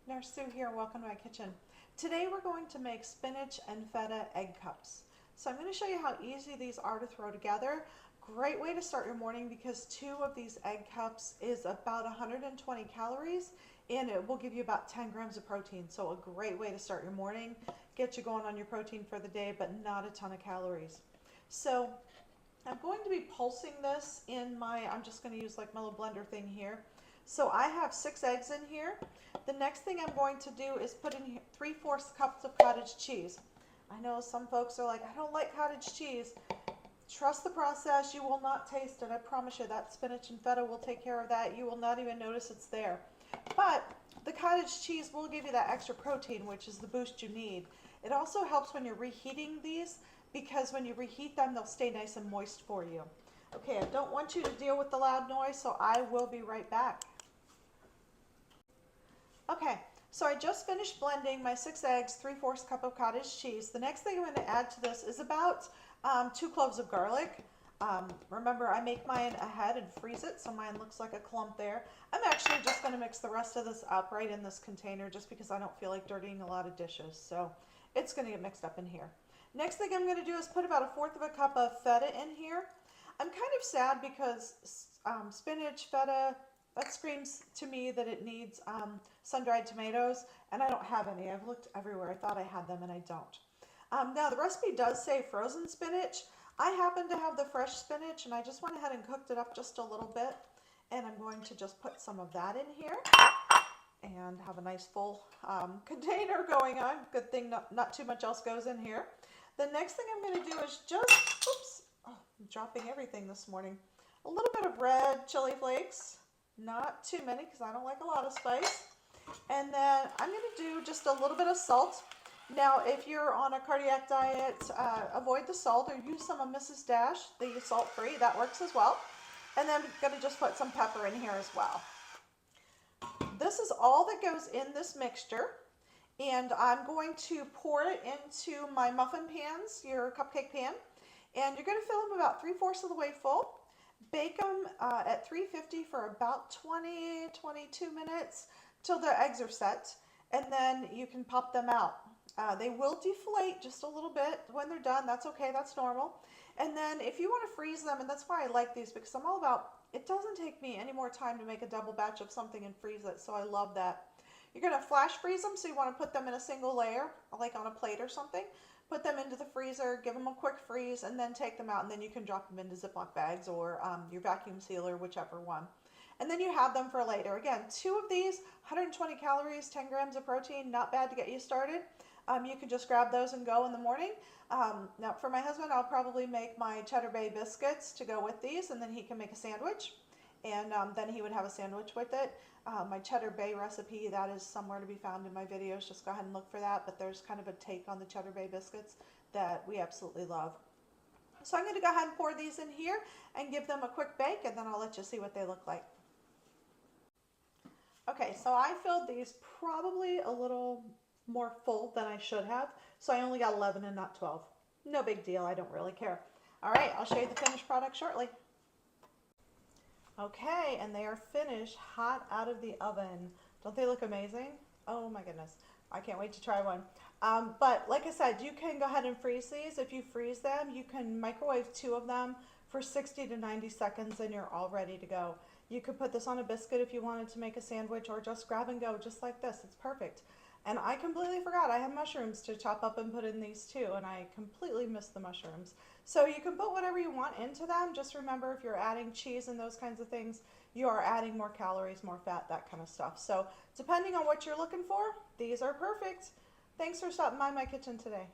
Nurse Sue here, welcome to my kitchen. Today we're going to make spinach and feta egg cups. So I'm going to show you how easy these are to throw together. Great way to start your morning because two of these egg cups is about 120 calories and it will give you about 10 grams of protein. So a great way to start your morning, get you going on your protein for the day, but not a ton of calories. So I'm going to be pulsing this in I'm just going to use like my little blender thing here. So I have 6 eggs in here. The next thing I'm going to do is put in 3/4 cups of cottage cheese. I know some folks are like, I don't like cottage cheese. Trust the process. You will not taste it. I promise you that spinach and feta will take care of that. You will not even notice it's there. But the cottage cheese will give you that extra protein, which is the boost you need. It also helps when you're reheating these because when you reheat them, they'll stay nice and moist for you. Okay, I don't want you to deal with the loud noise, so I will be right back. Okay, so I just finished blending my 6 eggs, 3/4 cup of cottage cheese. The next thing I'm going to add to this is about 2 cloves of garlic. Remember, I make mine ahead and freeze it, so mine looks like a clump there. I'm actually just going to mix the rest of this up right in this container just because I don't feel like dirtying a lot of dishes. So it's going to get mixed up in here. Next thing I'm going to do is put about 1/4 cup of feta in here. I'm kind of sad because spinach, feta, that screams to me that it needs sun-dried tomatoes, and I don't have any. I've looked everywhere. I thought I had them, and I don't. Now, the recipe does say frozen spinach. I happen to have the fresh spinach, and I just went ahead and cooked it up just a little bit, and I'm going to just put some of that in here and have a nice full container going on. Good thing not too much else goes in here. The next thing I'm going to do is just, oops, oh, I'm dropping everything this morning. A little bit of red chili flakes. Not too many because I don't like a lot of spice. And then I'm going to do just a little bit of salt. Now, if you're on a cardiac diet, avoid the salt or use some of Mrs. Dash, the salt-free. That works as well. And then I'm going to just put some pepper in here as well. This is all that goes in this mixture. And I'm going to pour it into my muffin pans, your cupcake pan. And you're going to fill them about 3/4 of the way full. Bake them at 350 for about 20-22 minutes till the eggs are set, and then you can pop them out. They will deflate just a little bit when they're done. That's okay, that's normal. And then if you want to freeze them, and that's why I like these because I'm all about, it doesn't take me any more time to make a double batch of something and freeze it, so I love that. You're going to flash freeze them, so you want to put them in a single layer, like on a plate or something. Put them into the freezer, give them a quick freeze, and then take them out, and then you can drop them into Ziploc bags or your vacuum sealer, whichever one. And then you have them for later. Again, 2 of these, 120 calories, 10 grams of protein, not bad to get you started. You can just grab those and go in the morning. Now, for my husband, I'll probably make my Cheddar Bay biscuits to go with these, and then he can make a sandwich. And then he would have a sandwich with it. My Cheddar Bay recipe, that is somewhere to be found in my videos. Just go ahead and look for that. But there's kind of a take on the Cheddar Bay biscuits that we absolutely love. So I'm going to go ahead and pour these in here and give them a quick bake, and then I'll let you see what they look like. Okay, so I filled these probably a little more full than I should have. So I only got 11 and not 12. No big deal. I don't really care. All right, I'll show you the finished product shortly. Okay, and they are finished, hot out of the oven. Don't they look amazing? Oh my goodness, I can't wait to try one. But like I said, you can go ahead and freeze these. If you freeze them, you can microwave 2 of them for 60 to 90 seconds and you're all ready to go. You could put this on a biscuit if you wanted to make a sandwich or just grab and go just like this. It's perfect. And I completely forgot I have mushrooms to chop up and put in these too, and I completely missed the mushrooms. So you can put whatever you want into them. Just remember, if you're adding cheese and those kinds of things, you are adding more calories, more fat, that kind of stuff. So depending on what you're looking for, these are perfect. Thanks for stopping by my kitchen today.